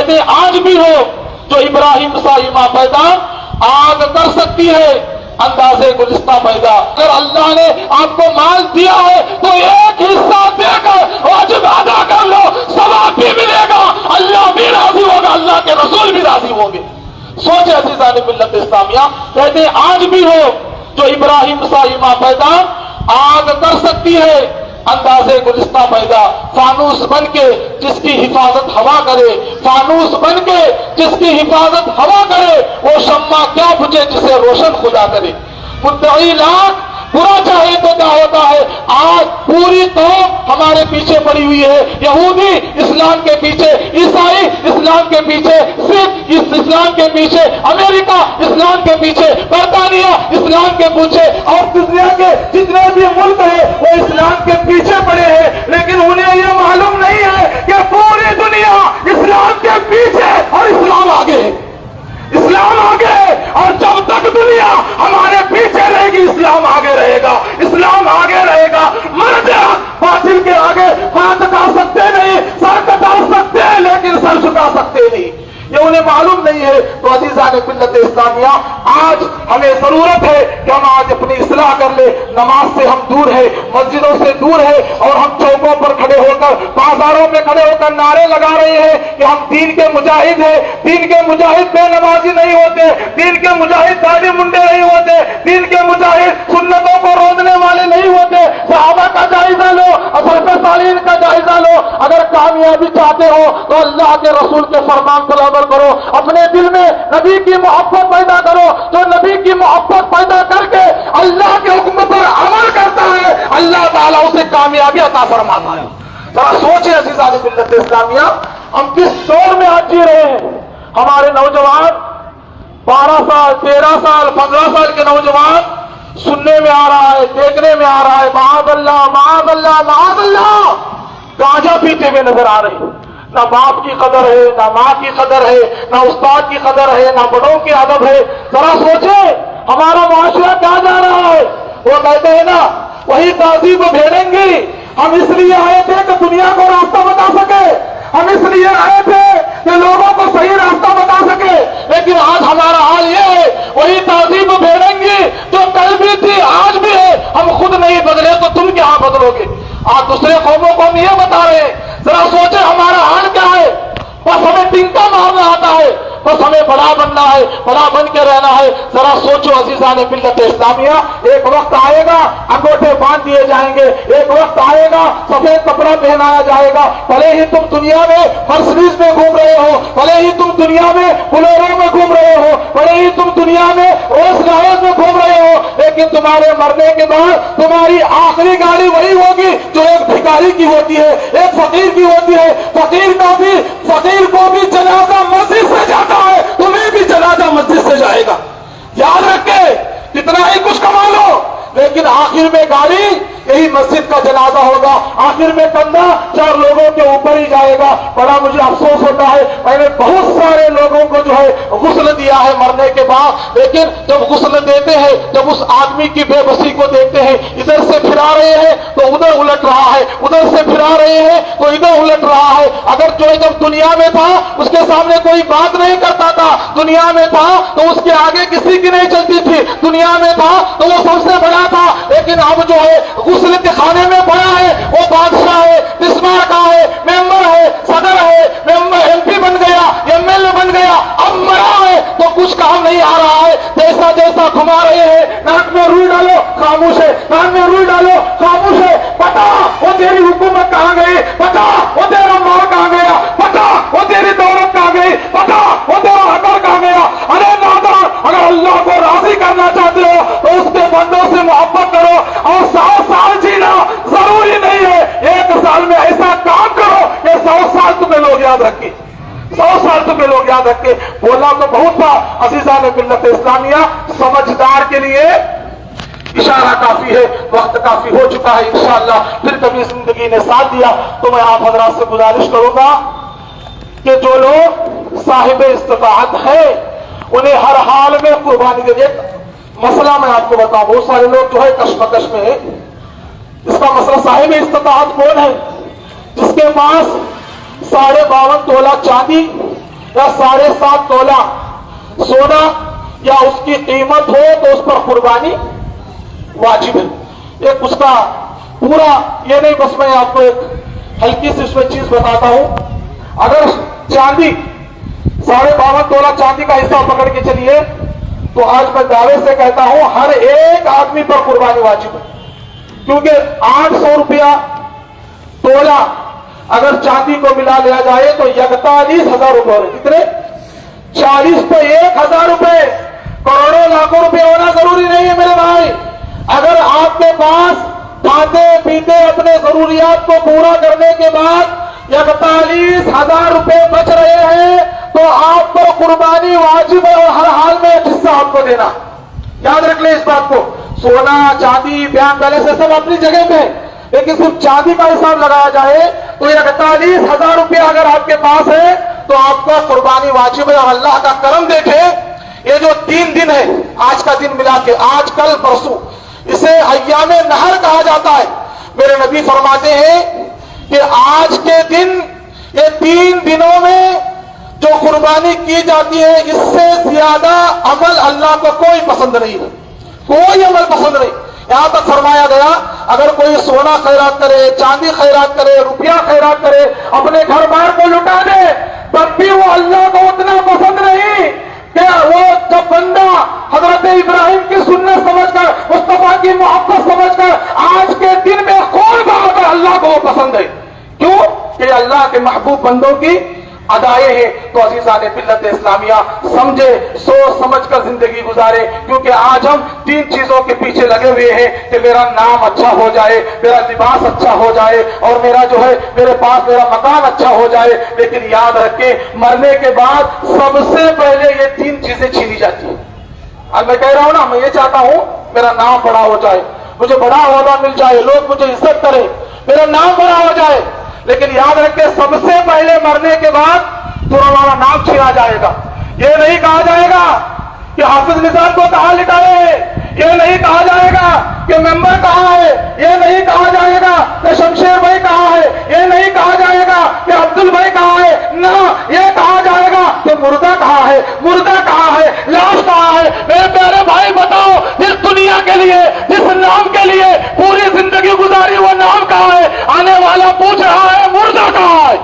کہتے آج بھی ہو جو ابراہیم سا ایما پیدا آگ کر سکتی ہے اندازے گلستہ پیدا. اگر اللہ نے آپ کو مال دیا ہے تو ایک حصہ دے کر واجب ادا کر لو, ثواب بھی ملے گا, اللہ بھی راضی ہوگا, اللہ کے رسول بھی راضی ہوں گے. سوچے عزیزان ملت اسلامیہ, کہتے آج بھی ہو جو ابراہیم سا ایما پیدا آگ کر سکتی ہے اندازے گلستہ پیدا. فانوس بن کے جس کی حفاظت ہوا کرے, فانوس بن کے جس کی حفاظت ہوا کرے, وہ شمع کیا بجھے جسے روشن خدا کرے. مدعی لاکھ برا چاہے تو کیا ہوتا ہے, آج پوری قوم ہمارے پیچھے پڑی ہوئی ہے. یہودی اسلام کے پیچھے, عیسائی اسلام کے پیچھے, سکھ اسلام کے پیچھے, امریکہ اسلام کے پیچھے, برطانیہ اسلام کے پیچھے, اور دنیا کے جتنے بھی ملک ہیں وہ اسلام کے پیچھے پڑے ہیں. لیکن انہیں یہ معلوم نہیں ہے کہ پوری دنیا اسلام کے پیچھے اور اسلام آگے ہے. اسلام آگے ہے, اور جب تک دنیا ہمارے پیچھے رہے گی اسلام آگے رہے گا, اسلام آگے رہے گا. مرد باطل کے آگے ہاتھ کٹا سکتے نہیں, سر کٹا سکتے ہیں لیکن سر جھکا سکتے نہیں. یہ انہیں معلوم نہیں ہے. تو عزیزان ملت اسلامیہ, آج ہمیں ضرورت ہے کہ ہم آج اپنی اصلاح کر لیں. نماز سے ہم دور ہیں, مسجدوں سے دور ہیں, اور ہم چوکوں پر کھڑے ہو کر, بازاروں میں کھڑے ہو کر نعرے لگا رہے ہیں کہ ہم دین کے مجاہد ہیں. دین کے مجاہد بے نمازی نہیں ہوتے, دین کے مجاہد داڑھی منڈے نہیں ہوتے, دین کے مجاہد سنتوں کو روکنے والے نہیں ہوتے. صحابہ کا جائزہ لو, سلف صالحین کا جائزہ لو. اگر کامیابی چاہتے ہو تو اللہ کے رسول کے فرمان پر عمل کرو, اپنے دل میں نبی کی محبت پیدا کرو. جو نبی کی محبت پیدا کر کے اللہ کے حکم پر عمل کرتا ہے, اللہ تعالیٰ اسے کامیابی عطا فرماتا ہے. ذرا سوچیں عزیزان ملت اسلامیہ, ہم کس دور میں آج جی رہے ہیں. ہمارے نوجوان 12 سال 13 سال 15 سال کے نوجوان سننے میں آ رہا ہے, دیکھنے میں آ رہا ہے, معاذ اللہ معاذ اللہ معاذ اللہ, گانجا پیتے ہوئے نظر آ رہے ہیں. نہ باپ کی قدر ہے, نہ ماں کی قدر ہے, نہ استاد کی قدر ہے, نہ بڑوں کی ادب ہے. ذرا سوچیں ہمارا معاشرہ کیا جا رہا ہے. وہ کہتے ہیں نا, وہی قاضی کو بھیڑیں گے. ہم اس لیے آئے تھے کہ دنیا کو راستہ بتا سکے, ہم اس لیے آئے تھے کہ لوگوں کو صحیح راستہ بتا سکے. لیکن آج ہمارا حال یہ ہے, وہی تہذیب بھیڑیں گی جو کل بھی تھی آج بھی ہے. ہم خود نہیں بدلے تو تم کیا بدلو گے. آج دوسرے قوموں کو ہم یہ بتا رہے ہیں. ذرا سوچیں ہمارا حال کیا ہے. بس ہمیں ٹنکا مارنا آتا ہے, بس ہمیں بڑا بننا ہے, بڑا بن کے رہنا ہے. ذرا سوچو عزیزان ملت اسلامیہ, ایک وقت آئے گا انگوٹھے باندھ دیے جائیں گے, ایک وقت آئے گا سفید کپڑا پہنایا جائے گا. بھلے ہی تم دنیا میں مرسڈیز میں گھوم رہے ہو, بھلے ہی تم دنیا میں بلیرو میں گھوم رہے ہو, بھلے ہی تم دنیا میں روز گاڑیز میں گھوم رہے ہو, لیکن تمہارے مرنے کے بعد تمہاری آخری گاڑی وہی ہوگی جو ایک بھکاری کی ہوتی ہے, ایک فقیر کی ہوتی ہے. فقیر کو بھی جنازہ مسجد سے جاتا ہے, تمہیں بھی جنازہ مسجد سے جائے گا. یاد رکھے کتنا ہی کچھ کما لو, لیکن آخر میں گاڑی یہی مسجد کا جنازہ ہوگا. آخر میں کندھا 4 لوگوں کے اوپر ہی جائے گا. بڑا مجھے افسوس ہوتا ہے, میں نے بہت سارے لوگوں کو جو ہے غسل دیا ہے مرنے کے بعد, لیکن جب غسل دیتے ہیں, جب اس آدمی کی بے بسی کو دیکھتے ہیں, ادھر سے پھرا رہے ہیں تو ادھر الٹ رہا ہے, ادھر سے پھرا رہے ہیں تو ادھر الٹ رہا ہے. اگر جو جب دنیا میں تھا اس کے سامنے کوئی بات نہیں کرتا تھا, دنیا میں تھا تو اس کے آگے کسی کی نہیں چلتی تھی, دنیا میں تھا تو وہ سب سے بڑا تھا. لیکن اب جو ہے غسل کے خانے میں پڑا ہے, وہ بادشاہ ہے, بسمار کا ہے, ممبر ہے, صدر ہے, ایم پی بن گیا, ایم ایل اے بن گیا, اب مرا ہے تو کچھ کام نہیں آ رہا ہے. جیسا جیسا گھما رہے ہیں, ناک میں روئی ڈالو خاموش ہے, کان میں روئی ڈالو خاموش ہے. بتا وہ تیری حکومت کہاں گئی, بتا وہ تیرا مال کہاں گیا, بتا وہ تیری دولت کہاں گئی, بتا وہ تیرا حقر کہاں گیا. ارے نادان, اگر اللہ کو راضی کرنا چاہتے ہو تو اس کے بندوں سے محبت کرو, اور 100 سال جینا ضروری نہیں ہے. 1 سال میں ایسا کام کرو کہ 100 سال تمہیں لوگ یاد رکھیں, 100 سال تمہیں لوگ یاد رکھیں. بولا تو بہت تھا عزیزان ملت اسلامیہ, سمجھدار کے لیے اشارہ کافی ہے, وقت کافی ہو چکا ہے. انشاءاللہ پھر کبھی زندگی نے ساتھ دیا تو میں آپ حضرات سے گزارش کروں گا کہ جو لوگ صاحب استطاعت ہیں انہیں ہر حال میں قربانی دے دے. مسئلہ میں آپ کو بتاؤں, بہت سارے لوگ جو ہے کشمکش میں ہیں. اس کا مسئلہ صاحب استطاعت کون ہے؟ جس کے پاس 52.5 تولہ چاندی یا 7.5 تولہ سونا یا اس کی قیمت ہو تو اس پر قربانی واجب ہے. ایک اس کا پورا یہ نہیں، بس میں آپ کو ایک ہلکی سی اس میں چیز بتاتا ہوں. اگر چاندی 52.5 تولہ چاندی کا حصہ پکڑ کے چلیے تو آج میں دعوے سے کہتا ہوں ہر ایک آدمی پر قربانی واجب ہے. کیونکہ 800 روپیہ تولہ اگر چاندی کو ملا لیا جائے تو 41,000 روپے. کتنے؟ 40 پہ 1,000 روپے. کروڑوں لاکھوں روپے ہونا ضروری نہیں ہے میرے بھائی. اگر آپ کے پاس کھاتے پیتے اپنے ضروریات کو پورا کرنے کے بعد 41,000 روپے بچ رہے ہیں تو آپ کو قربانی واجب ہے اور ہر حال میں ایک حصہ آپ کو دینا. یاد رکھ لیں اس بات کو. سونا چاندی بینک بیلنس سب اپنی جگہ پہ، لیکن صرف چاندی کا حساب لگایا جائے تو 41,000 روپے اگر آپ کے پاس ہے تو آپ کا قربانی واجب ہے. اور اللہ کا کرم دیکھیں، یہ جو 3 دن ہے، آج کا دن ملا کے آج کل پرسوں، اسے ایام نہر کہا جاتا ہے. میرے نبی فرماتے ہیں کہ آج کے دن، یہ 3 دنوں میں جو قربانی کی جاتی ہے اس سے زیادہ عمل اللہ کو کوئی پسند نہیں ہے. کوئی عمل پسند نہیں. یہاں تک فرمایا گیا اگر کوئی سونا خیرات کرے، چاندی خیرات کرے، روپیہ خیرات کرے، اپنے گھر بار کو لٹا دے، تب بھی وہ اللہ کو اتنا پسند نہیں کہ وہ جب بندہ حضرت ابراہیم کی سنت سمجھ کر، مصطفیٰ کی محبت سمجھ کر آج کے دن میں خون بہا کر اللہ کو وہ پسند ہے. کیوں؟ کہ اللہ کے محبوب بندوں کی ادائیں ہیں. تو عزیزان ملت اسلامیہ سمجھے، سوچ سمجھ کر زندگی گزارے. کیونکہ آج ہم 3 چیزوں کے پیچھے لگے ہوئے ہیں کہ میرا نام اچھا ہو جائے، میرا لباس اچھا ہو جائے، اور میرا جو ہے میرے پاس میرا مکان اچھا ہو جائے. لیکن یاد رکھیں مرنے کے بعد سب سے پہلے یہ 3 چیزیں چھینی جاتی ہیں. اب میں کہہ رہا ہوں نا، میں یہ چاہتا ہوں میرا نام بڑا ہو جائے، مجھے بڑا عہدہ مل جائے، لوگ مجھے عزت کریں، میرا نام بڑا ہو جائے. لیکن یاد رکھیں سب سے پہلے مرنے کے بعد تمہارا نام چھینا جائے گا. یہ نہیں کہا جائے گا کہ حافظ نثار کو کہاں لٹائے، یہ نہیں کہا جائے گا کہ ممبر کہاں ہے، یہ نہیں کہا جائے گا کہ شمشیر بھائی کہاں ہے، یہ نہیں کہا جائے گا کہ عبدل بھائی کہاں ہے. نہ، یہ کہا جائے گا کہ مردہ کہاں ہے، مردہ کہاں ہے، لاش کہاں ہے. میرے پیارے بھائی بتاؤ، جس دنیا کے لیے، جس نام کے لیے پوری زندگی گزاری، وہ نام کہاں ہے؟ آنے والا پوچھ رہا ہے مردہ کہاں ہے.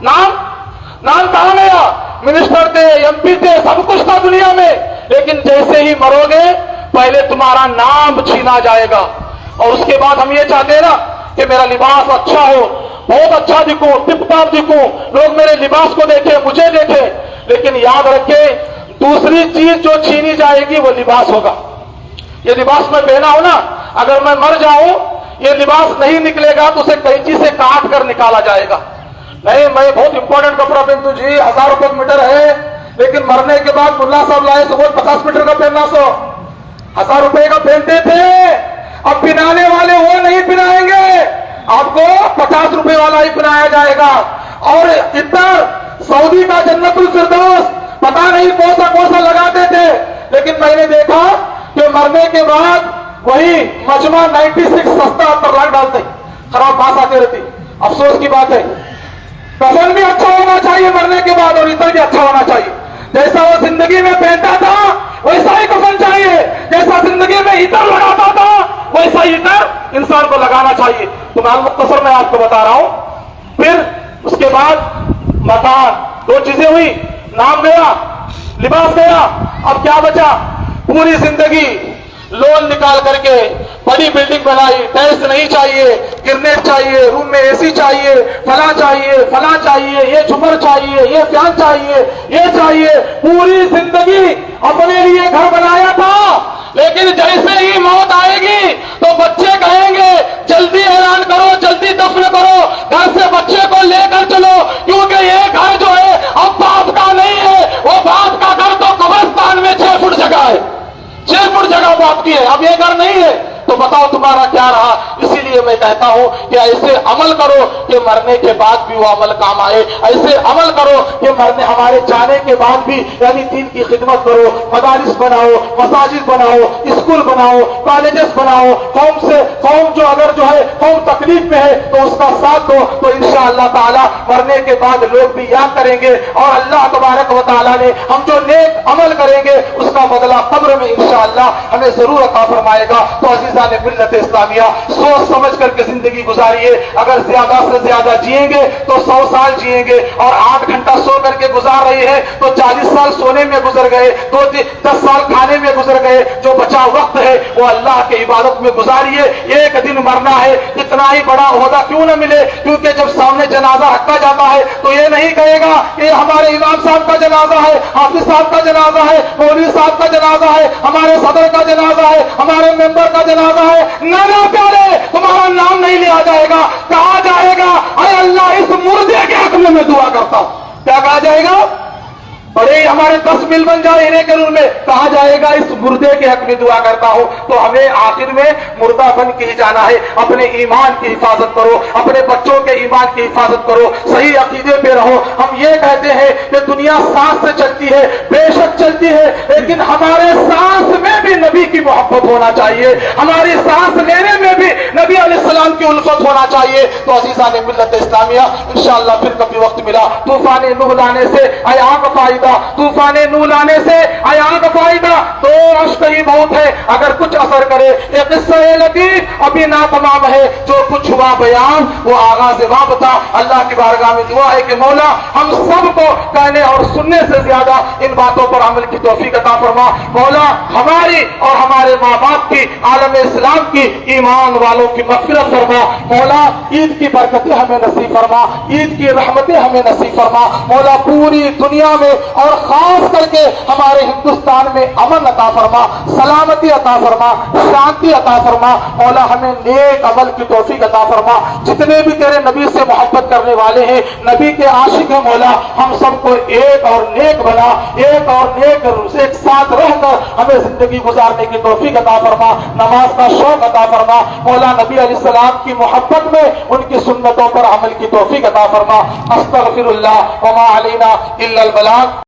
نام کہاں گیا؟ منسٹر تھے، ایم پی تھے، سب کچھ تھا دنیا میں، لیکن جیسے ہی مرو گے پہلے تمہارا نام چھینا جائے گا. اور اس کے بعد ہم یہ چاہتے ہیں نا کہ میرا لباس اچھا ہو، بہت اچھا دکھوں، ٹپ ٹاپ دکھوں، لوگ میرے لباس کو دیکھیں، مجھے دیکھیں. لیکن یاد رکھیں دوسری چیز جو چھینی جائے گی وہ لباس ہوگا. یہ لباس میں پہنا ہوں نا، اگر میں مر جاؤں یہ لباس نہیں نکلے گا تو اسے قینچی سے کاٹ کر نکالا جائے گا. نہیں، میں بہت امپورٹنٹ کپڑا پہنتا ہوں جی، 1000 روپے میٹر ہے، لیکن مرنے کے بعد ملا صاحب لائے تو وہ 50 میٹر کا پہننا، 1000 روپے کا پہنتے تھے. اب پہنانے والے وہ نہیں پہنائیں گے، آپ کو 50 روپے والا ہی پہنایا جائے گا. اور اتر سعودی کا جنت الفردوس پتا نہیں کون سا لگاتے تھے، لیکن میں نے دیکھا کہ مرنے کے بعد وہی مجمع 96 سستا پر لگ ڈالتے، خراب بات آتی رہتی. افسوس کی بات ہے. کفن بھی اچھا ہونا چاہیے مرنے کے بعد، اور عطر بھی اچھا ہونا چاہیے. جیسا وہ زندگی میں پہنتا تھا ویسا ہی کفن چاہیے، جیسا زندگی میں عطر لگاتا تھا ویسا ہی عطر انسان کو لگانا چاہیے. تو میں مختصر میں آپ کو بتا رہا ہوں. پھر اس کے بعد مکان، 2 چیزیں ہوئی، نام گیا، لباس گیا. اب کیا بچا؟ پوری زندگی لون نکال کر کے بڑی بلڈنگ بنائی، ٹیکس نہیں چاہیے، گرنیٹ چاہیے، روم میں اے سی چاہیے، فلاں چاہیے، یہ جھومر چاہیے، یہ فین چاہیے، یہ چاہیے. پوری زندگی اپنے لیے گھر بنایا تھا، لیکن جیسے ہی موت آئے گی تو بچے کہیں گے جلدی اعلان کرو، جلدی دفن کرو، گھر سے بچے کو لے کر چلو، کیونکہ یہ گھر جو ہے اب باپ کا نہیں ہے. وہ باپ کا گھر تو قبرستان میں 6 فٹ جگہ ہے، 6 فٹ جگہ باپ کی ہے، اب یہ گھر نہیں ہے. تو بتاؤ تمہارا کیا رہا. اسی لیے میں کہتا ہوں کہ ایسے عمل کرو کہ مرنے کے بعد بھی وہ عمل کام آئے. ایسے عمل کرو کہ مرنے ہمارے جانے کے بعد بھی، یعنی دین کی خدمت کرو، مدارس بناؤ، مساجد بناؤ، اسکول بناؤ، کالجز بناؤ. قوم جو اگر جو ہے قوم تکلیف میں ہے تو اس کا ساتھ دو، تو انشاءاللہ تعالی مرنے کے بعد لوگ بھی یاد کریں گے اور اللہ تبارک و و تعالیٰ نے ہم جو نیک عمل کریں گے اس کا بدلہ قبر میں انشاءاللہ ہمیں ضرور عطا فرمائے گا. تو عزیزان ملت اسلامیہ، سوچ سمجھ کر کے زندگی گزاریے. اگر زیادہ سے زیادہ جئیں گے تو 100 سال جئیں گے، اور 8 گھنٹہ سو کر کے گزار رہے ہیں تو 40 سال سونے میں گزر گئے، تو 10 سال کھانے میں گزر گئے. جو بچا وقت ہے وہ اللہ کی عبادت میں گزاریے. ایک دن مرنا ہے، اتنا ہی بڑا عہدہ کیوں نہ ملے، کیونکہ جب سامنے جنازہ رکھا جاتا ہے تو یہ نہیں کہے گا کہ ہمارے امام صاحب کا جنازہ ہے، حافظ صاحب کا جنازہ ہے، مولوی صاحب کا جنازہ ہے، ہمارے صدر کا جنازہ ہے، ہمارے ممبر کا جنازہ ہے. نہ پیارے، تمہارا نام نہیں لیا جائے گا. کہا جائے گا اے اللہ اس مردے کے حق میں دعا کرتا ہوں. کیا کہا جائے گا؟ بڑے ہمارے 10 مل بن جائے ہیرے کے روم میں. کہا جائے گا اس مردے کے حق میں دعا کرتا ہوں. تو ہمیں آخر میں مردہ بن کے ہی جانا ہے. اپنے ایمان کی حفاظت کرو، اپنے بچوں کے ایمان کی حفاظت کرو، صحیح عقیدے پہ رہو. ہم یہ کہتے ہیں کہ دنیا سانس سے چلتی ہے، بے شک چلتی ہے، لیکن ہمارے سانس میں بھی نبی کی محبت ہونا چاہیے، ہماری سانس لینے میں بھی نبی علیہ السلام کی الفت ہونا چاہیے. تو عزیزان ملت اسلامیہ، انشاءاللہ پھر کبھی وقت ملا طوفان نوح لانے سے آیا کا فائدہ، طوفان نوح لانے سے آیا کا فائدہ تو اشک ہی بہت ہے اگر کچھ اثر کرے. یہ قصہ لطیف ابھی ناتمام ہے، جو کچھ ہوا بیان وہ آغاز باب تھا. اللہ کی بارگاہ میں دعا ہے کہ مولا ہم سب کو کہنے اور سننے سے زیادہ ان باتوں پر عمل کی توفیق عطا فرما. مولا ہماری اور ہمارے ماں باپ کی، عالم اسلام کی، ایمان والوں کی مغفرت فرما. مولا عید کی برکتیں ہمیں نصیب فرما، عید کی رحمتیں ہمیں نصیب فرما. مولا پوری دنیا میں اور خاص کر کے ہمارے ہندوستان میں امن عطا فرما، سلامتی عطا فرما، شانتی عطا فرما. مولا ہمیں نیک عمل کی توفیق عطا فرما. جتنے بھی تیرے نبی سے محبت کرنے والے ہیں، نبی کے عاشق ہیں، مولا ہم سب کو ایک اور نیک بنا، ایک اور نیک ایک ساتھ رہ کر ہمیں زندگی گزارنے کی توفیق عطا فرما. نماز کا شوق عطا فرما. مولا نبی علیہ السلام کی محبت میں ان کی سنتوں پر عمل کی توفیق عطا فرما. استغفر اللہ وما علینا الا البلاغ.